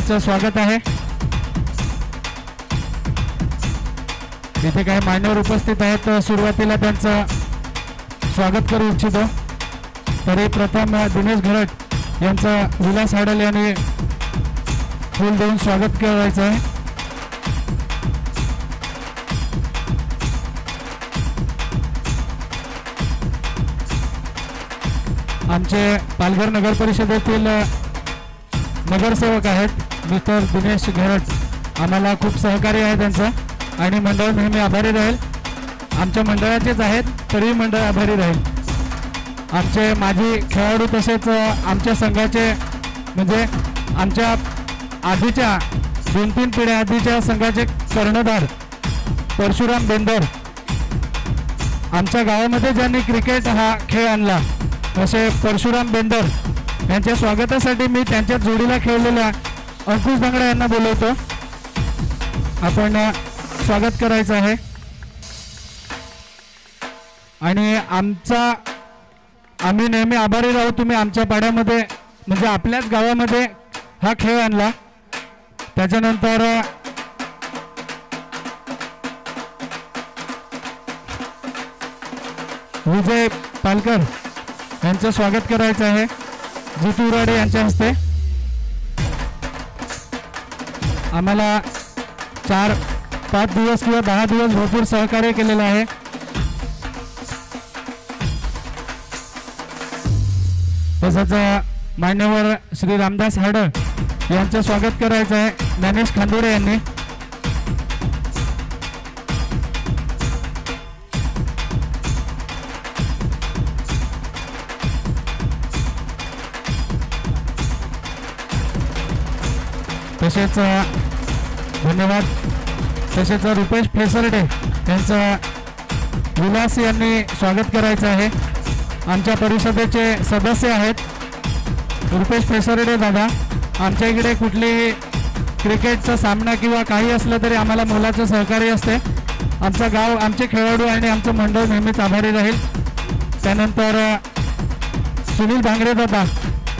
यांचं स्वागत आहे। इथे काही मान्यवर उपस्थित आहेत, सुरुवातीला त्यांचं स्वागत करू इच्छितो। तरी प्रथम दिनेश घरट यांचं विलास हाडल यांनी फूल देऊन स्वागत करायचं आहे। आमचे पालघर नगर परिषदेतील नगरसेवक आहेत मिस्टर दिनेश घरट, आम्हाला खूप सहकार्य आहे त्यांचं आणि मंडळ नेहमी आभारी राहील। आमच्या मंडळाचेच आहेत तरी मंडळ आभारी राहील। आमचे माजी खेळाडू तसेच आमच्या संघाचे म्हणजे आमच्या आधीच्या 2-3 पिढ्या आधीच्या संघाचे कर्णधार परशुराम बेंदर, आमच्या गावामध्ये ज्यांनी क्रिकेट हा खेळ आणला असे परशुराम बेंदर यांच्या स्वागतासाठी मी त्यांच्या जोडीला खेळलेल्या अंकुश बांगडा यांना बोलवतो। आपण स्वागत करायचं आहे आणि आम्ही नेहमी आभारी राहू, तुम्ही आमच्या पाड्यामध्ये म्हणजे आपल्याच गावामध्ये हा खेळ आणला। त्याच्यानंतर विजय पालकर यांचं स्वागत करायचं आहे जितू उराडे यांच्या हस्ते। आम्हाला 4-5 दिवस किंवा 10 दिवस भरपूर सहकार्य केलेलं आहे। तसंच मान्यवर श्री रामदास हाडळ यांचं स्वागत करायचं आहे ज्ञानेश खांदोडे यांनी। तसेच धन्यवाद। तसेच रुपेश फेसरडे यांचं विलास यांनी स्वागत करायचं आहे। आमच्या परिषदेचे सदस्य आहेत रुपेश फेसरडे दादा। आमच्या इकडे कुठलीही क्रिकेटचा सामना किंवा काही असलं तरी आम्हाला मोलाचं सहकार्य असते। आमचं गाव, आमचे खेळाडू आणि आमचं मंडळ नेहमीच आभारी राहील। त्यानंतर सुनील भांगरे दादा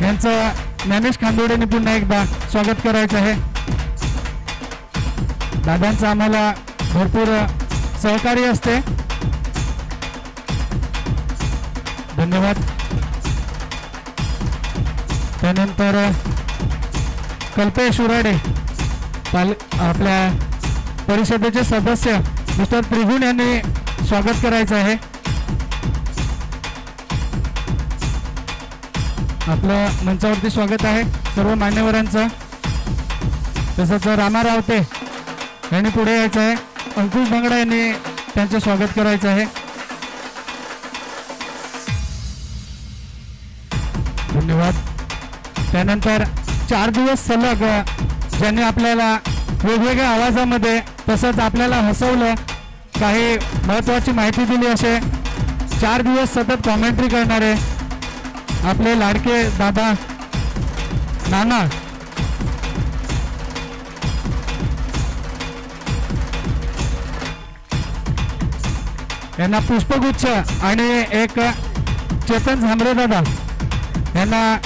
यांचं ज्ञानेश खांदोडेने पुन्हा एकदा स्वागत करायचं आहे। दादांचं आम्हाला भरपूर सहकार्य असते, धन्यवाद। त्यानंतर कल्पेश उराडे आपल्या परिषदेचे सदस्य मिस्टर त्रिगुण यांनी स्वागत करायचं आहे। आपलं मंचावरती स्वागत आहे सर्व मान्यवरांचं। तसंच रामा रावते यांनी पुढे यायचं आहे। अंकुश बांगडा यांनी त्यांचं स्वागत करायचं आहे, धन्यवाद। त्यानंतर 4 दिवस सलग ज्यांनी आपल्याला वेगवेगळ्या आवाजामध्ये तसंच आपल्याला हसवलं, काही महत्त्वाची माहिती दिली, असे 4 दिवस सतत कॉमेंट्री करणारे आपले लाडके दादा नाना यांना पुष्पगुच्छ आणि एक चेतन झांबरे दादा यांना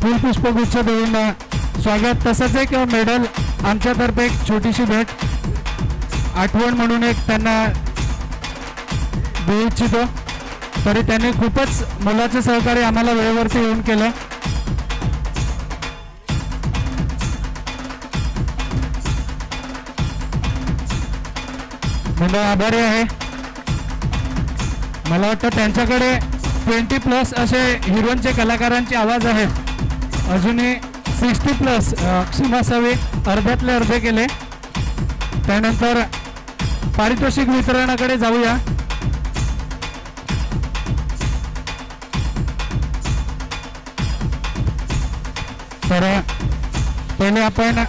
फुल पुष्पगुच्छ देऊन स्वागत। तसंच एक मेडल आमच्यातर्फे एक छोटीशी भेट आठवण म्हणून एक त्यांना देऊ इच्छितो। तरी त्यांनी खूपच मोलाचे सहकार्य आम्हाला वेळेवरती येऊन केलं। मंडळ आभारी आहे। मला वाटतं त्यांच्याकडे 20+ असे हिरोंचे कलाकारांचे आवाज आहेत, अजूनही 60+ क्षमासावे अर्ध्यातले अर्धे केले। त्यानंतर पारितोषिक वितरणाकडे जाऊया। तर पहिले आपण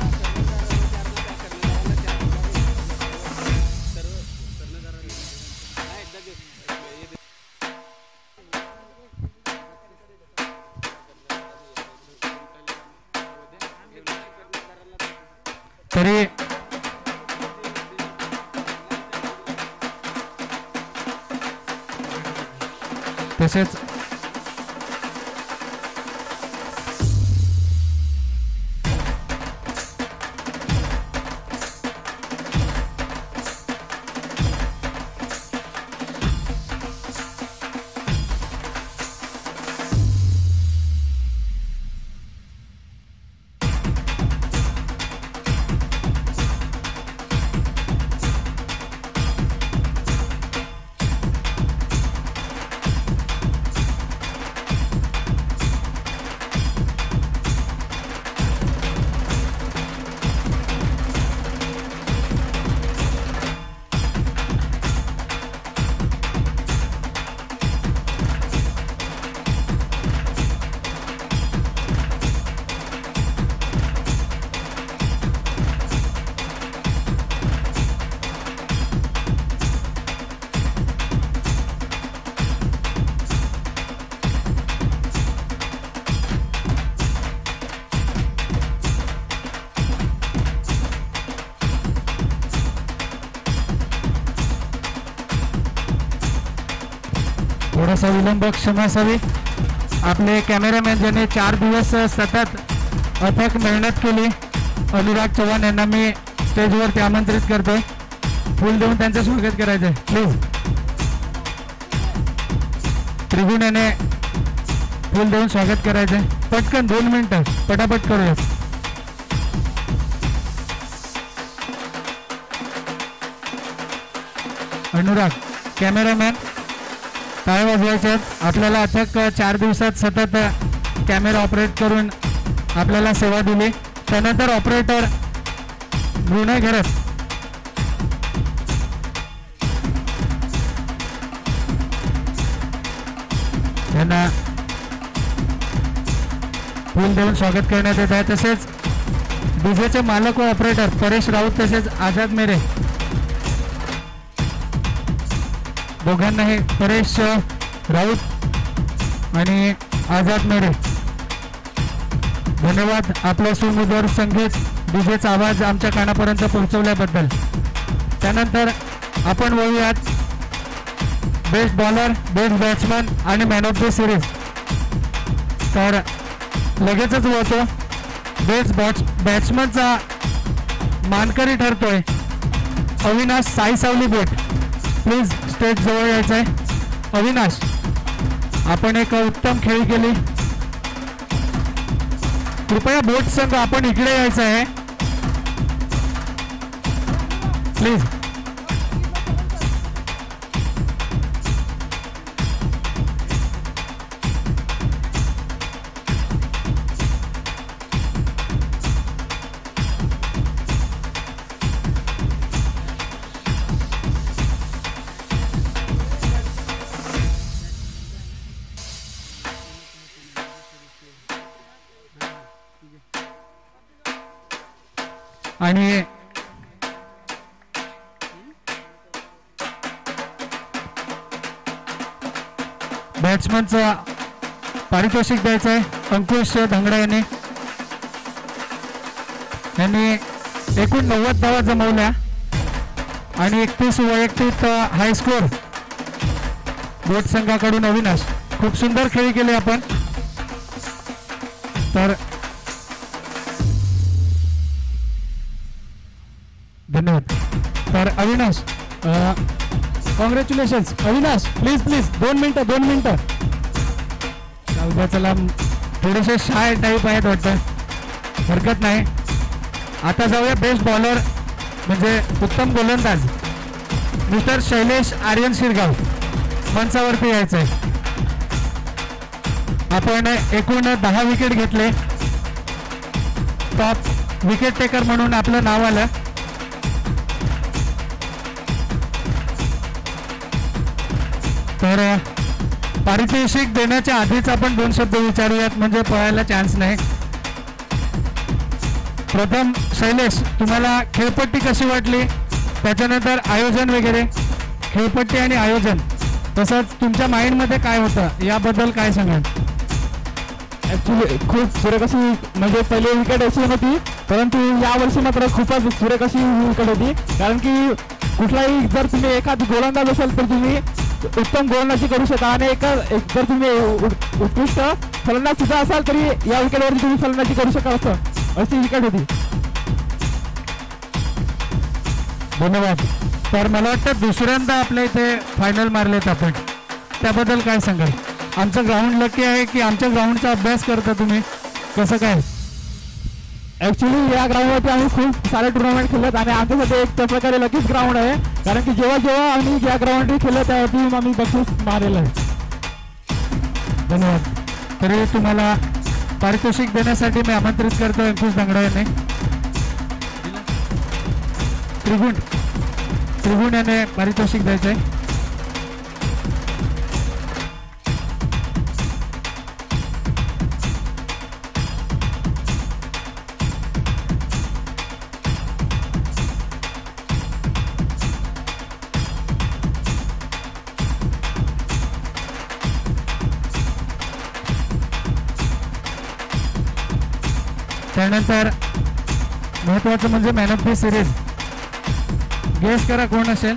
तरी तसेच थोडासा विलंब क्षमा असावी. आपले कॅमेरामॅन ज्याने 4 दिवस सतत अथक मेहनत केली, अनुराग चव्हाण यांना मी स्टेजवरती आमंत्रित करतोय. फूल देऊन त्यांचं स्वागत करायचं आहे प्लीज. त्रिगुण याने फूल देऊन स्वागत करायचं आहे. पटकन 2 मिनिटं पटापट करूयात. अनुराग कॅमेरामॅन टाळ्या वाजवायच्या. आपल्याला अथक 4 दिवसात सतत कॅमेरा ऑपरेट करून आपल्याला सेवा दिली. त्यानंतर ऑपरेटर मृणाल घरत, त्यांना फूल देऊन स्वागत करण्यात येत आहे. तसेच डीजेचे मालक व ऑपरेटर परेश राऊत तसेच आझाद मेरे दोघांनाही, परेश राऊत आणि आझाद मेरे धन्यवाद. आपलं सुमधुर संगीत डीजेचा आवाज आमच्या कानापर्यंत पोहोचवल्याबद्दल. त्यानंतर आपण वळूयात बेस्ट बॉलर, बेस्ट बॅट्समन आणि मॅन ऑफ द सिरीज. तर लगेचच वळतो. बेस्ट बॅट्समनचा मानकरी ठरतोय अविनाश साईसावली बोट. प्लीज स्टेज जवळ यायचं आहे. अविनाश, आपण एक उत्तम खेळी केली. कृपया बोट संघ आपण इकडे यायचं आहे प्लीज. आणि बॅट्समनचं पारितोषिक द्यायचं आहे अंकुश धंगडा यांनी एकूण 90 धावा जमवल्या आणि 31 वैयक्तिक हाय स्कोर बोट संघाकडून. अविनाश, खूप सुंदर खेळी केली आपण. तर धन्यवाद. तर अविनाश, कॉंग्रॅच्युलेशन्स. अविनाश प्लीज 2 मिनिटं. चला, थोडेसे शाय टाईप आहेत वाटतं, हरकत नाही. आता जाऊया बेस्ट बॉलर म्हणजे उत्तम गोलंदाज मिस्टर शैलेश आर्यन शिरगाव. मंचावरती यायचं आहे. आपण एकूण 10 विकेट घेतले. टॉप विकेट टेकर म्हणून आपलं नाव आलं. तर पारितोषिक देण्याच्या आधीच आपण 2 शब्द विचारूयात म्हणजे पळायला चान्स नाही. प्रथम शैलेश, तुम्हाला खेळपट्टी कशी वाटली, त्याच्यानंतर आयोजन वगैरे, खेळपट्टी आणि आयोजन, तसंच तुमच्या माइंडमध्ये काय होतं याबद्दल काय सांगाल? ॲक्च्युली खूप सुरेख अशी म्हणजे पहिली विकेट अशी होती, परंतु यावर्षी मात्र खूपच सुरेख अशी विकेट होती. कारण की कुठलाही जर तुम्ही एखादी गोलंदाज असाल तर तुम्ही उत्तम गोलंदाजी करू शकता आणि जर तुम्ही उत्कृष्ट फलंदाज सुद्धा असाल तरी या विकेटवरती तुम्ही फलंदाजी करू शकाल अशी विकेट होती. धन्यवाद. तर मला वाटतं दुसऱ्यांदा आपल्या इथे फायनल मारलेत आपण, त्याबद्दल काय सांगाल? आमचं ग्राउंड लकी आहे की आमच्या ग्राउंडचा अभ्यास करता तुम्ही, कसं काय? ॲक्च्युली या ग्राउंडवरती आम्ही खूप सारे टुर्नामेंट खेळत आणि आमच्यासाठी एक त्या प्रकारे लकीच ग्राउंड आहे. कारण की जेव्हा आम्ही या ग्राउंडवरती खेळलो त्यावरती आम्ही बक्षीस मारलेलं आहे. धन्यवाद. तरी तुम्हाला पारितोषिक देण्यासाठी मी आमंत्रित करतो अंकुश धंगडा यांनी. त्रिगुण याने पारितोषिक द्यायचं आहे. त्यानंतर महत्वाचं म्हणजे man of the series. Guess करा कोण असेल?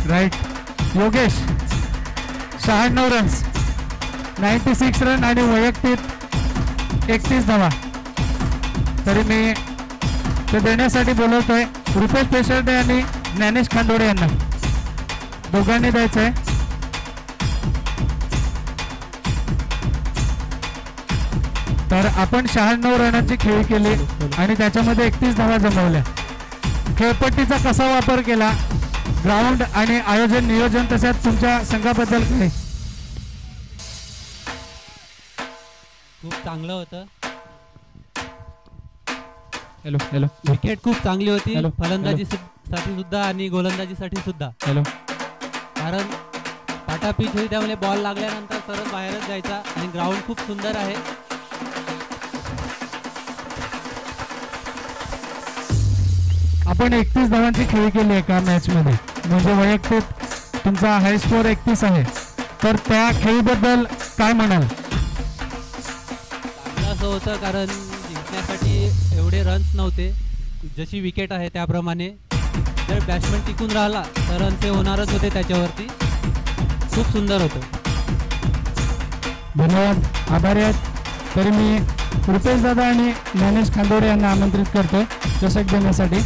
राईट. योगेश 96 रन्स, 96 रन आणि वैयक्तिक 31 धावा. तरी मी ते देण्यासाठी बोलवतोय रुपेश पेशर्डे आणि ज्ञानेश खांदोडे यांना, दोघांनी द्यायचं आहे. तर आपण 96 रनांची खेळी केली आणि त्याच्यामध्ये 31 धावा जमवल्या. खेळपट्टीचा कसा वापर केला, ग्राउंड आणि आयोजन नियोजन तसंच तुमच्या संघाबद्दल काय? खूप चांगलं होतं. Hello hello. विकेट खूप चांगली होती हॅलो, फलंदाजीसाठी सुद्धा आणि गोलंदाजीसाठी सुद्धा. हॅलो. कारण पाटा पिच होती त्यामुळे बॉल लागल्यानंतर सरळ बाहेरच जायचा आणि ग्राउंड खूप सुंदर आहे. आपण 31 धावांची खेळी केली एका मॅच मध्ये, म्हणजे वैयक्तिक तुमचा हाय स्कोअर 31 आहे. तर त्या खेळीबद्दल काय म्हणाल? चांगलं असं होतं कारण जिंकण्यासाठी एवढे रन्स नव्हते. जशी विकेट आहे त्याप्रमाणे जर बॅट्समन टिकून राहिला तर रन ते होणारच होते त्याच्यावरती. खूप सुंदर होतं. धन्यवाद, आभारी आहेत. तरी मी रुपेश दादा आणि ज्ञानेश खांदोडे यांना आमंत्रित करतो चषक देण्यासाठी.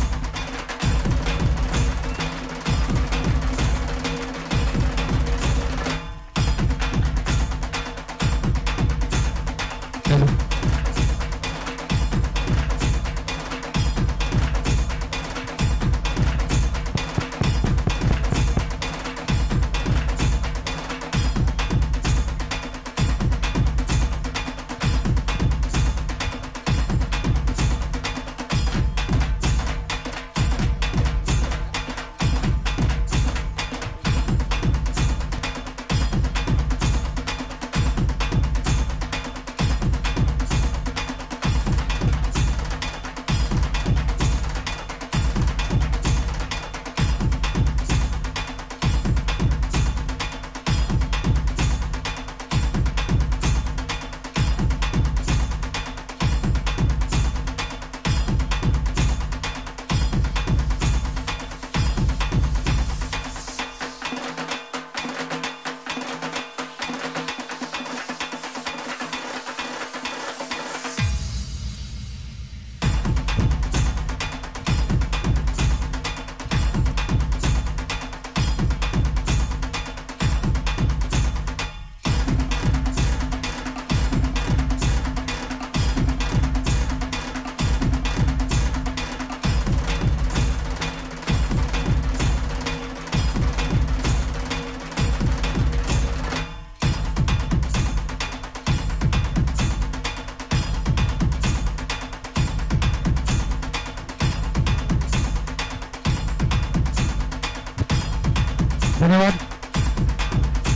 धन्यवाद.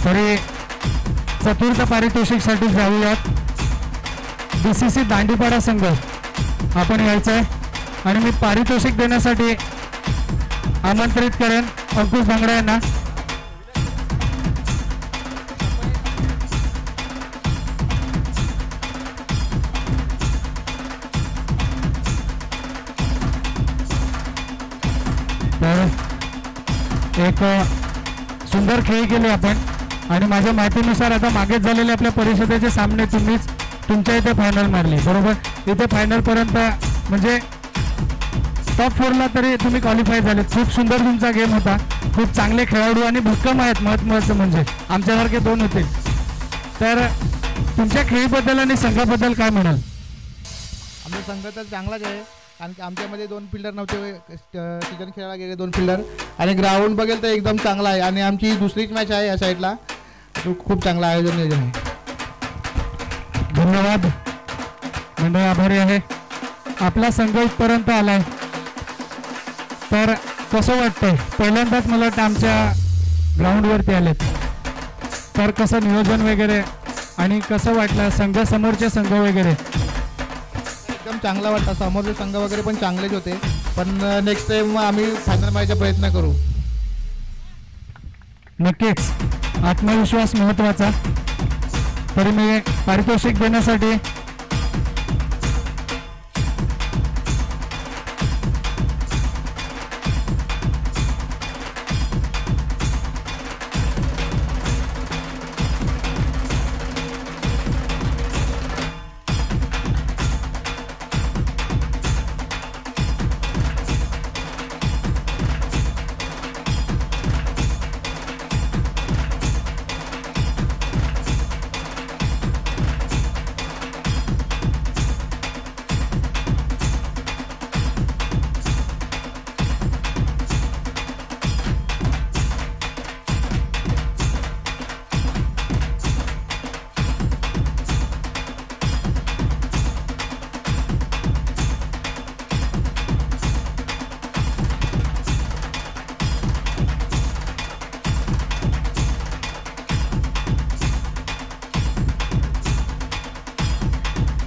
तरी चतुर्थ पारितोषिकसाठी जाऊयात. BCC दांडीपाडा संघ आपण यायचं आहे आणि मी पारितोषिक देण्यासाठी आमंत्रित करेन अंकुश भांगडे यांना. तर एक सुंदर खेळ केले आपण आणि माझ्या माहितीनुसार आता मागेच झालेले आपल्या परिषदेचे सामने तुम्हीच तुमच्या इथे फायनल मारली, बरोबर? इथे फायनल पर्यंत म्हणजे टॉप 4ला तरी तुम्ही क्वालिफाय झाले. खूप सुंदर तुमचा गेम होता, खूप चांगले खेळाडू आणि भक्कम आहेत. महत्त्वाचं म्हणजे आमच्यासारखे 2 होते. तर तुमच्या खेळीबद्दल आणि संघाबद्दल काय म्हणाल? आमचा संघ तर चांगलाच आहे, कारण की आमच्यामध्ये 2 फिल्डर नव्हते, सीझन खेळायला गेले 2 फिल्डर. आणि ग्राउंड बघेल तर एकदम चांगला आहे आणि आमची दुसरीच मॅच आहे या साईडला. खूप चांगलं आयोजन नियोजन आहे. धन्यवाद मंडळी, आभारी आहे. आपला संघ इथपर्यंत आलाय. तर कसं वाटतंय? पहिल्यांदाच मला वाटतं आमच्या ग्राउंडवरती आलेत. तर कसं नियोजन वगैरे आणि कसं वाटलं संघ, समोरचे संघ वगैरे? एकदम चांगला वाटतं. समोरचे संघ वगैरे पण चांगलेच होते, पण नेक्स्ट टाइम आम्ही फायनल मारायचा प्रयत्न करू. नक्कीच, आत्मविश्वास महत्त्वाचा. तरी मी पारितोषिक देण्यासाठी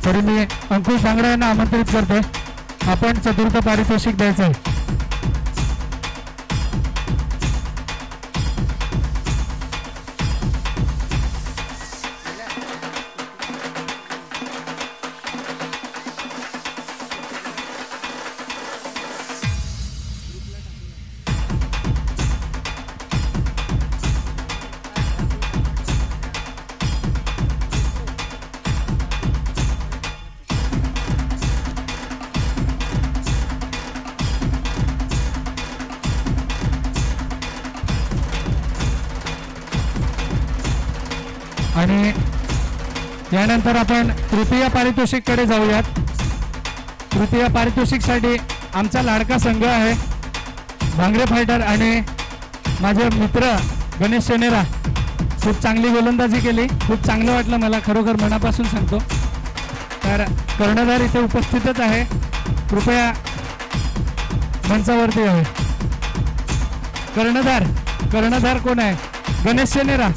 तरी मी अंकुश भांगडे यांना आमंत्रित करतोय. आपण चतुर्थ पारितोषिक द्यायचं आहे. आणि यानंतर आपण तृतीय पारितोषिककडे जाऊयात. तृतीय पारितोषिकसाठी आमचा लाडका संघ आहे भांगरे फायटर आणि माझे मित्र गणेश शनेरा. खूप चांगली गोलंदाजी केली. खूप चांगलं वाटलं मला, खरोखर मनापासून सांगतो. तर कर्णधार इथे उपस्थितच आहे, कृपया मंचावरती आहे. कर्णधार कोण आहे? गणेश शनेरा.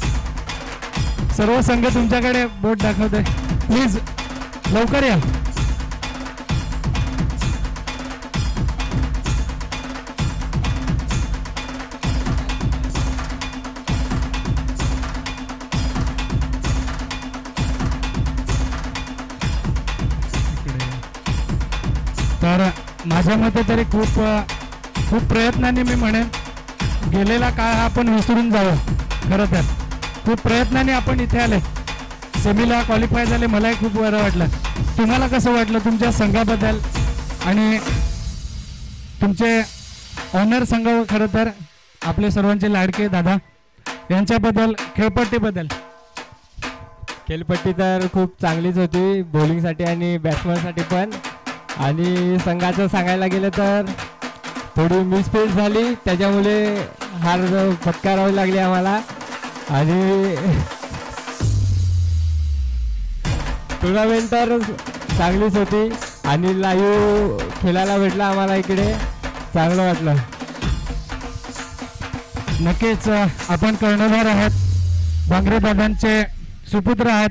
सर्व संघ तुमच्याकडे बोट दाखवतोय, प्लीज लवकर या. तर माझ्या मते तरी खूप प्रयत्नांनी मी म्हणेन गेलेला काळ हा आपण विसरून जावं. खरं तर खूप प्रयत्नांनी आपण इथे आले, सेमीला क्वालिफाय झाले. मलाही खूप बरं वाटलं. तुम्हाला कसं वाटलं तुमच्या संघाबद्दल आणि तुमचे ऑनर संघ, खरं तर आपले सर्वांचे लाडके दादा यांच्याबद्दल, खेळपट्टीबद्दल? खेळपट्टी तर खूप चांगलीच होती बॉलिंगसाठी आणि बॅट्समनसाठी पण. आणि संघाचं सांगायला गेलं तर थोडी मिसफिल्ड झाली, त्याच्यामुळे हार पत्करावी लागली आम्हाला. आणि टुर्नामेंट तर चांगलीच होती आणि लाईव्ह खेळायला भेटलं आम्हाला इकडे, चांगलं वाटलं. नक्कीच आपण कर्णधार आहात, भांगरे दादांचे सुपुत्र आहात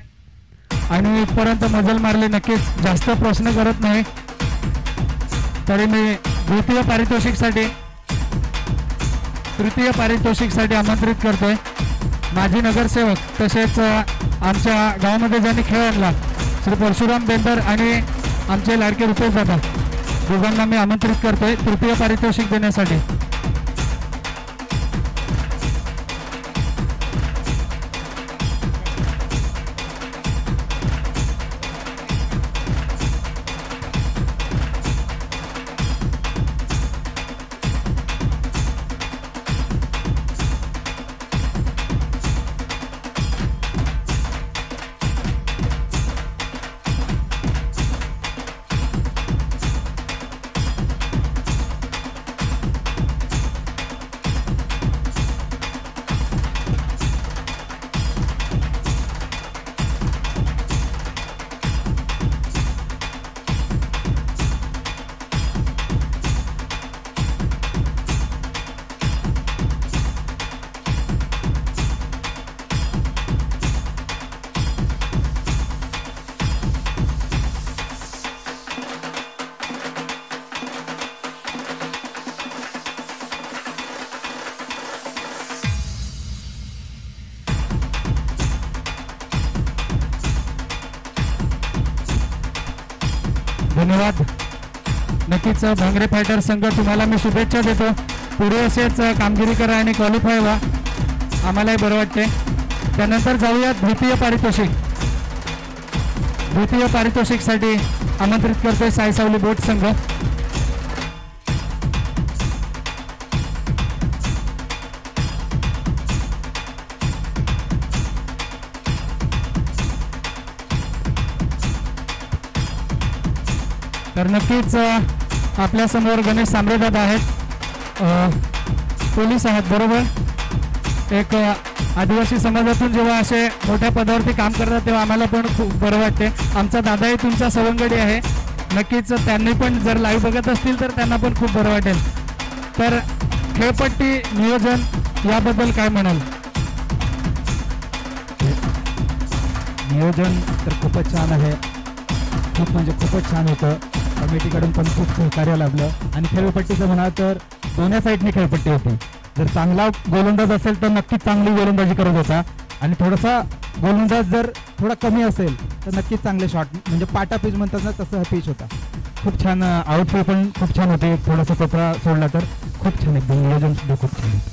आणि इथपर्यंत मजल मारली. नक्कीच जास्त प्रश्न करत नाही. तरी मी तृतीय पारितोषिकसाठी आमंत्रित करतोय माजी नगरसेवक तसेच आमच्या गावामध्ये ज्यांनी खेळ आणला श्री परशुराम बेंदर आणि आमचे लाडके रुपेश दादा, दोघांना मी आमंत्रित करतोय तृतीय पारितोषिक देण्यासाठी. धन्यवाद. नक्कीच भांगरे फायटर संघ तुम्हाला मी शुभेच्छा देतो. पुढे असेच कामगिरी करा आणि क्वालिफाय व्हा, आम्हालाही बरं वाटते. त्यानंतर जाऊया द्वितीय पारितोषिकसाठी आमंत्रित करतोय सायसावली बोट संघ. तर नक्कीच आपल्यासमोर गणेश सांबरेदादा आहेत, पोलीस आहेत बरोबर. एक आदिवासी समाजातून जेव्हा असे मोठ्या पदावरती काम करतात तेव्हा आम्हाला पण खूप बरं वाटते. आमचा दादाही तुमचा सवंगडी आहे. नक्कीच त्यांनी पण जर लाईव्ह बघत असतील तर त्यांना पण खूप बरं वाटेल. तर खेळपट्टी नियोजन याबद्दल काय म्हणाल? नियोजन तर खूपच छान आहे. खूप म्हणजे खूपच छान होतं. कमिटीकडून पण खूप सहकार्य लाभलं आणि खेळपट्टीचं म्हणा तर दोन्ही साईडने खेळपट्टी होती. जर चांगला गोलंदाज असेल तर नक्कीच चांगली गोलंदाजी करत होता आणि थोडासा गोलंदाज जर थोडा कमी असेल तर नक्कीच चांगले शॉट म्हणजे पाटा पिच म्हणतात ना तसं हा पिच होता. खूप छान आउटफिट पण खूप छान होते. थोडासा कोपरा सोडला तर खूप छान एकदम नियोजन सुद्धा खूप छान होतं.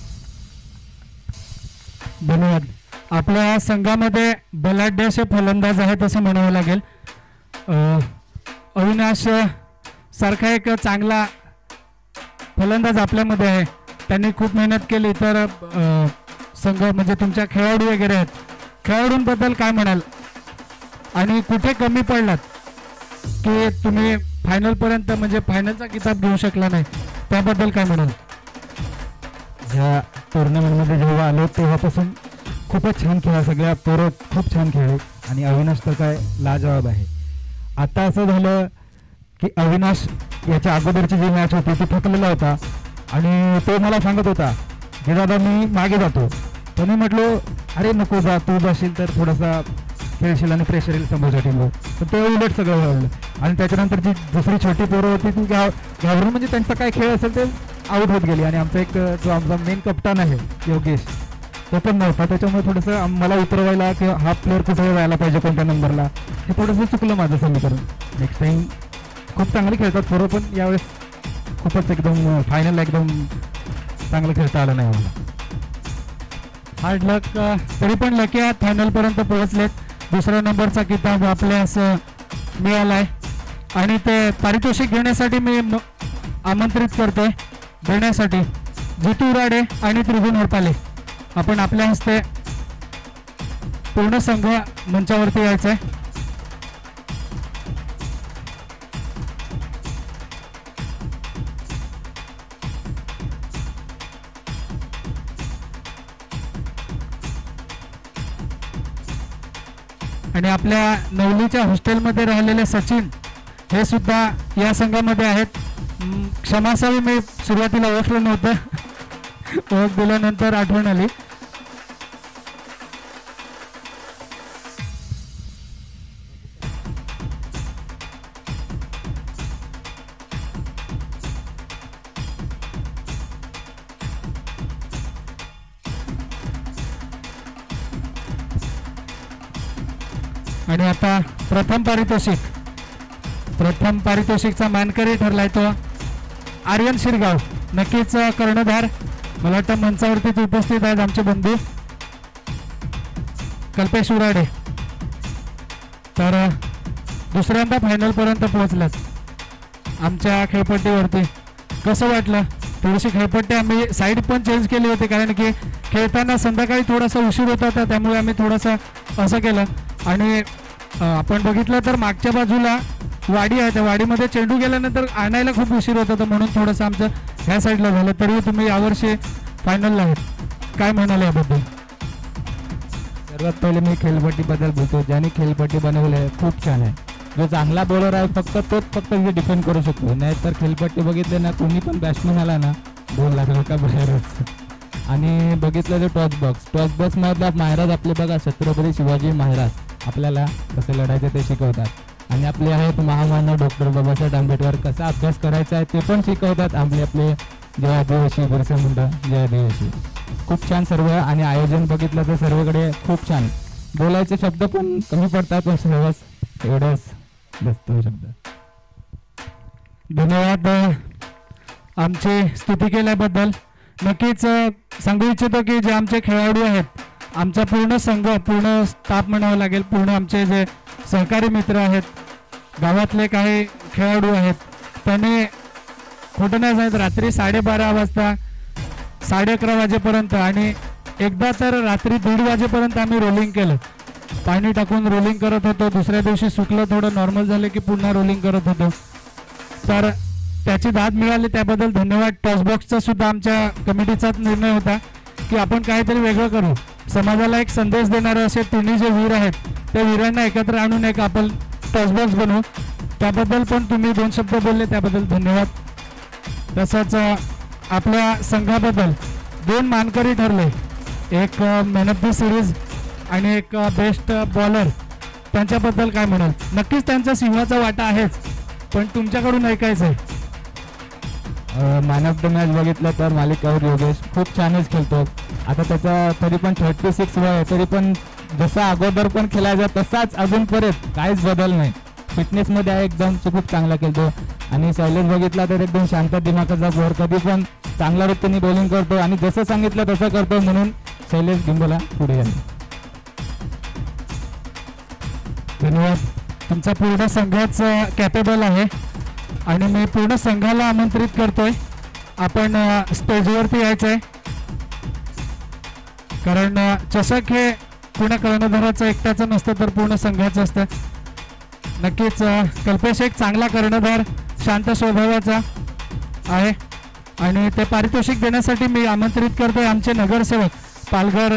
धन्यवाद. आपल्या संघामध्ये बलाढ्य असे फलंदाज आहेत असं म्हणावं लागेल. अविनाश सारखा एक चांगला फलंदाज आपल्यामध्ये आहे. त्यांनी खूप मेहनत केली. तर संघ म्हणजे तुमच्या खेळाडू वगैरे आहेत, खेळाडूंबद्दल काय म्हणाल आणि कुठे कमी पडलात की तुम्ही फायनलपर्यंत म्हणजे फायनलचा किताब घेऊ शकला नाही, त्याबद्दल काय म्हणाल? ह्या टुर्नामेंटमध्ये जेव्हा आलो तेव्हापासून खूपच छान खेळा. सगळ्या पोरं खूप छान खेळले आणि अविनाश तर काय लाजवाब आहे. आता असं झालं की अविनाश याच्या अगोदरची जी मॅच होती ती थकलेला होता आणि तो मला सांगत होता की दादा मी मागे जातो. तर मी म्हटलो अरे नको जा, तू जाशील तर थोडासा खेळशील आणि प्रेशर येईल समोरच्या टीमवर. तर ते उलट सगळं घडलं आणि त्याच्यानंतर जी दुसरी छोटी पोरं होती ती घाबरून म्हणजे त्यांचा काय खेळ असेल ते आऊट होत गेली आणि आमचा एक जो आमचा मेन कप्तान आहे योगेश तो पण नव्हता. त्याच्यामुळे थोडंसं मला उतरवायला किंवा हा प्लेअर कुठे जायला पाहिजे कोणत्या नंबरला हे थोडंसं चुकलं माझं समीकरण. नेक्स्ट टाईम खूप चांगली खेळतात पोरं पण यावेळेस खूपच एकदम फायनल एकदम चांगलं खेळता आलं नाही मला. हार्ड लक. तरी पण लकी आहात, फायनलपर्यंत पोहोचलेत. दुसऱ्या नंबरचा किताब आपल्यास मिळालाय आणि ते पारितोषिक घेण्यासाठी मी आमंत्रित करते देण्यासाठी जितू उराडे आणि त्रिगुण हरपाले. आपण आपल्या हस्ते पूर्ण संघ मंचावरती यायचा आहे. आणि आपल्या नवलीच्या हॉस्टेलमध्ये राहिलेले सचिन हे सुद्धा या संघामध्ये आहेत. क्षमा असावी, मी सुरुवातीला ओळखलं नव्हतं, ओळख दिल्यानंतर आठवण आली. आणि आता प्रथम पारितोषिकचा मानकरी ठरलाय तो आर्यन शिरगाव. नक्कीच कर्णधार मला वाटतं मंचावरतीच उपस्थित आहेत आमचे बंधू कल्पेश उराडे. तर दुसऱ्यांदा फायनलपर्यंत पोहोचलात आमच्या खेळपट्टीवरती. कसं वाटलं? थोडीशी खेळपट्टी आम्ही साईड पण चेंज केली होती कारण की खेळताना संध्याकाळी थोडासा उशीर होत होता, त्यामुळे आम्ही थोडंसं असं केलं. आणि आपण बघितलं तर मागच्या बाजूला वाडी आहे, त्या वाडीमध्ये चेंडू गेल्यानंतर आणायला खूप उशीर होत होता म्हणून थोडंसं आमचं ह्या साईडला झालं. तरी तुम्ही यावर्षी फायनलला आहेत, काय म्हणाल याबद्दल? सर्वात पहिले मी खेळपट्टीबद्दल बोलतो. ज्याने खेळपट्टी बनवली आहे खूप छान आहे. जो चांगला बॉलर आहे तोच फक्त डिफेंड करू शकतो. नाहीतर खेळपट्टी बघितले ना कोणी पण बॅट्समॅन आला ना 2 लाख का बाहेरच. आणि बघितलं तर टॉस बॉक्स मधला महाराज आपले बघा छत्रपती शिवाजी महाराज आपल्याला कसं लढायचं ते शिकवतात. आणि आपले आहेत महामानव डॉक्टर बाबासाहेब आंबेडकर कसा अभ्यास करायचा आहे ते पण शिकवतात. आपले जय आदिवासी बिरसा मुंडा जय आदिवासी खूप छान सर्व. आणि आयोजन बघितलं तर सर्वकडे खूप छान. बोलायचे शब्द पण कमी पडतात पण सर्वच एवढंच बसतो शब्द. धन्यवाद आमची स्तुती केल्याबद्दल. नक्कीच सांगू इच्छितो की जे आमचे खेळाडू आहेत, आमचा पूर्ण संघ, पूर्ण स्टाफ म्हणावं लागेल, पूर्ण आमचे जे सहकारी मित्र आहेत, गावातले काही खेळाडू आहेत, त्यांनी खोटं नाही सांगितलं रात्री 12:30 वाजता 11:30 वाजेपर्यंत आणि एकदा तर रात्री 1:30 वाजेपर्यंत आम्ही रोलिंग केलं. पाणी टाकून रोलिंग करत होतो. दुसऱ्या दिवशी सुकलं, थोडं नॉर्मल झालं की पुन्हा रोलिंग करत होतो. तर त्याची दाद मिळाली, त्याबद्दल धन्यवाद. टॉसबॉक्सचा सुद्धा आमच्या कमिटीचाच निर्णय होता की आपण काहीतरी वेगळं करू, समाजाला एक संदेश देणारे असे तिन्ही जे वीर आहेत त्या वीरांना एकत्र आणून एक आपण टॉसबॉक्स बनवू. त्याबद्दल पण तुम्ही 2 शब्द बोलले, त्याबद्दल धन्यवाद. तसंच आपल्या संघाबद्दल 2 मानकरी ठरले, एक मॅन ऑफ द सिरीज आणि एक बेस्ट बॉलर. त्यांच्याबद्दल काय म्हणाल? नक्कीच त्यांचा सिंहाचा वाटा आहेच, पण तुमच्याकडून ऐकायचं आहे. मॅन ऑफ द मॅच बघितलं तर मालिकावर योगेश खूप छानच खेळतो. आता त्याचा तरी पण 36 वय आहे, तरी पण जसा अगोदर पण खेळायचा तसाच अजून परत काहीच बदल नाही. फिटनेसमध्ये आहे एकदम, तो खूप चांगला खेळतो. आणि शैलेश बघितला तर एकदम शांत दिमागाचा बोर, कधी पण चांगल्या रीतीने बॉलिंग करतो आणि जसं सांगितलं तसं करतो, म्हणून शैलेश गिंबोला पुढे आहे. धन्यवाद. तुमचा पूर्ण संघाच कॅपेबल आहे आणि मी पूर्ण संघाला आमंत्रित करतोय, आपण स्टेजवरती यायचं आहे. कारण चषक हे पूर्ण कर्णधाराचं एकट्याचं नसतं तर पूर्ण संघाचं असतं. नक्कीच कल्पेश एक चांगला कर्णधार, शांत स्वभावाचा आहे आणि ते पारितोषिक देण्यासाठी मी आमंत्रित करतोय आमचे नगरसेवक, पालघर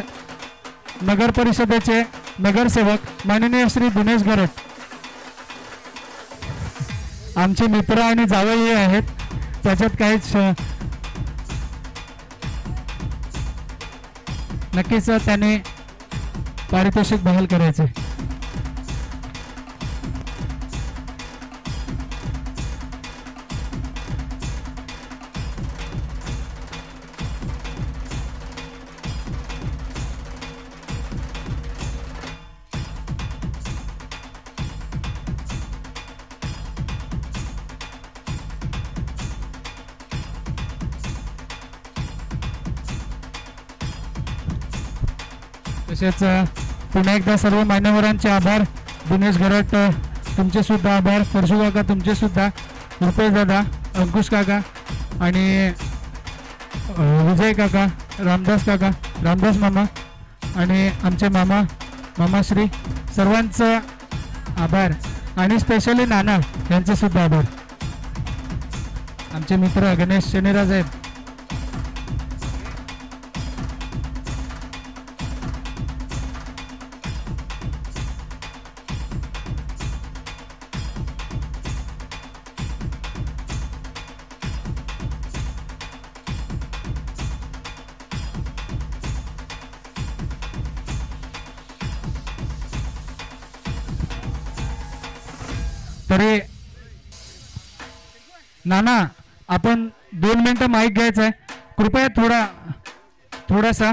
नगर परिषदेचे नगरसेवक माननीय श्री दिनेश घरट. आमचे मित्र आणि जावई आहेत, त्याच्यात काहीच नक्कीच त्याने पारितोषिक बहाल करायचे. तसेच पुन्हा एकदा सर्व मान्यवरांचे आभार. दिनेश घरट तुमचे सुद्धा आभार, परशु काका तुमचे सुद्धा, रुपेश दादा, अंकुश काका आणि विजय काका, रामदास काका, रामदास मामा आणि आमचे मामाश्री, सर्वांचं आभार. आणि स्पेशली नाना यांचे सुद्धा आभार. आमचे मित्र गणेश शनिराज आहेत. तरी नाना, आपण 2 मिनिटं माईक घ्यायचं आहे, कृपया थोडासा.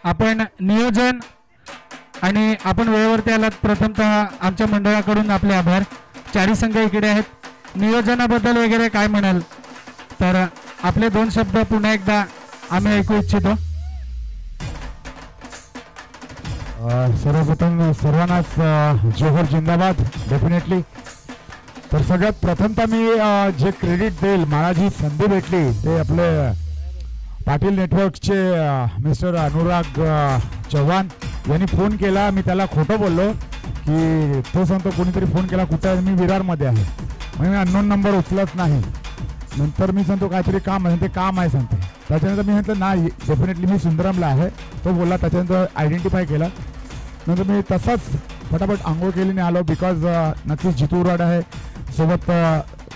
आपण नियोजन आणि आपण वेळेवरती आलात, प्रथमतः आमच्या मंडळाकडून आपले आभार. 4 संघ इकडे आहेत. नियोजनाबद्दल वगैरे काय म्हणाल? तर आपले 2 शब्द पुन्हा एकदा आम्ही ऐकू इच्छितो. सर्वप्रथम सर्वांनाच जोहर जिंदाबाद. डेफिनेटली तर सगळ्यात प्रथमतः मी जे क्रेडिट देईल, मला जी संधी भेटली ते आपले पाटील नेटवर्कचे मिस्टर अनुराग चव्हाण यांनी फोन केला. मी त्याला खोटं बोललो की तो सांगतो कोणीतरी फोन केला, कुठं आहे? मी विरारमध्ये आहे. म्हणजे मी अननोन नंबर उचलत नाही. नंतर मी सांगतो काहीतरी काम आहे, ते काम आहे सांगते. त्याच्यानंतर मी म्हटलं नाही, डेफिनेटली मी सुंदरमला आहे. तो बोलला, त्याच्यानंतर आयडेंटिफाय केला. नंतर मी तसाच फटाफट आंघोळ केलीने आलो, बिकॉज नक्कीच जितू उराडे आहे सोबत.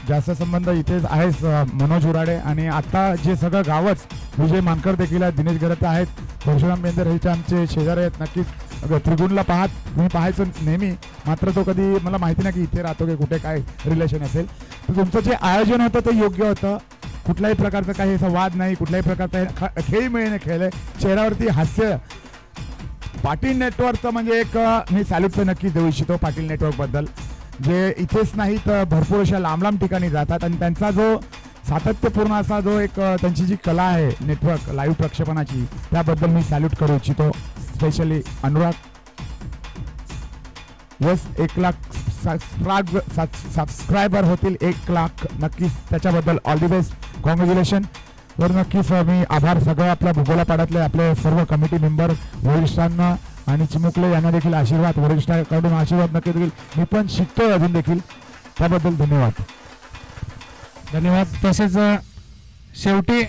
जास्त संबंध इथेच आहेच मनोज उराडे. आणि आता जे सगळं गावच, विजय मानकर देखील आहेत, दिनेश घरत आहेत, परशुराम बेंदर हे आमचे शेजारी आहेत. नक्कीच त्रिगुणला मी पाहायचो नेहमी, मात्र तो कधी मला माहिती नाही की इथे राहतो की कुठे काय रिलेशन असेल. तर तुमचं जे आयोजन होतं ते योग्य होतं. कुठल्याही प्रकारचा काही असा वाद नाही, कुठल्याही प्रकारचा खेळीमेळीने खेळले, चेहऱ्यावरती हास्य. पाटील नेटवर्कचं म्हणजे एक मी सॅल्यूट तर नक्कीच देऊ इच्छितो पाटील नेटवर्कबद्दल, जे इथेच नाही तर भरपूर अशा लांब लांब ठिकाणी जातात आणि त्यांचा जो सातत्यपूर्ण असा जो एक त्यांची जी कला आहे नेटवर्क लाईव्ह प्रक्षेपणाची, त्याबद्दल मी सॅल्यूट करू इच्छितो. Specially Anurag. Yes, 1 lakh subscriber होतील, 1 लाख. नक्कीच त्याच्याबद्दल ऑल दी बेस्ट, कॉंग्रॅच्युलेशन. तर नक्कीच मी आभार सगळ्या आपल्या भूगोलापाड्यातले आपले सर्व कमिटी मेंबर, वरिष्ठांना आणि चिमुकले यांना देखील आशीर्वाद, वरिष्ठांकडून आशीर्वाद नक्की देखील मी पण शिकतोय अजून देखील, त्याबद्दल धन्यवाद. धन्यवाद. तसेच शेवटी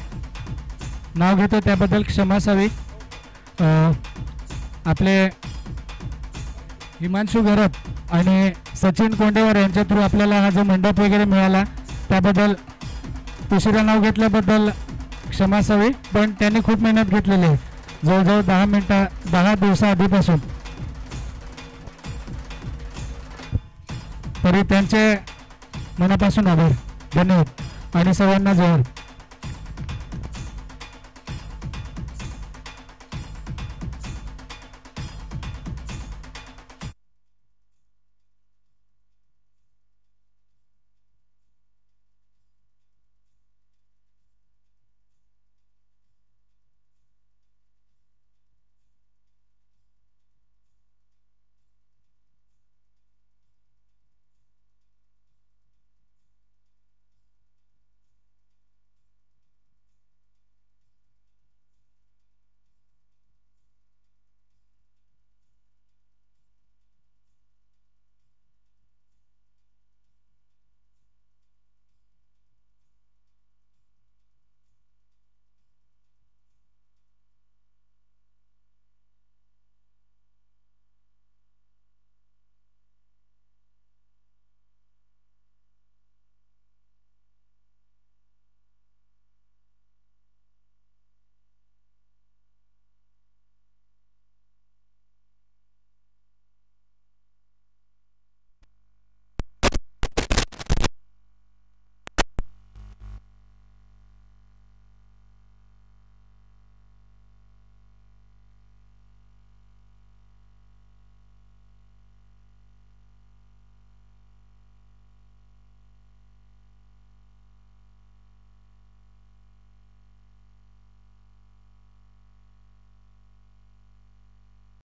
नाव घेतो त्याबद्दल क्षमा असावी. आपले हिमांशू घरत आणि सचिन कोंडेवर यांच्या थ्रू आपल्याला हा जो मंडप वगैरे मिळाला, त्याबद्दल उशिरा नाव घेतल्याबद्दल क्षमा असावी. पण त्यांनी खूप मेहनत घेतलेली आहे, जवळजवळ 10 दिवसा आधीपासून. तरी त्यांचे मनापासून आभार, धन्यवाद आणि सर्वांना जोहार.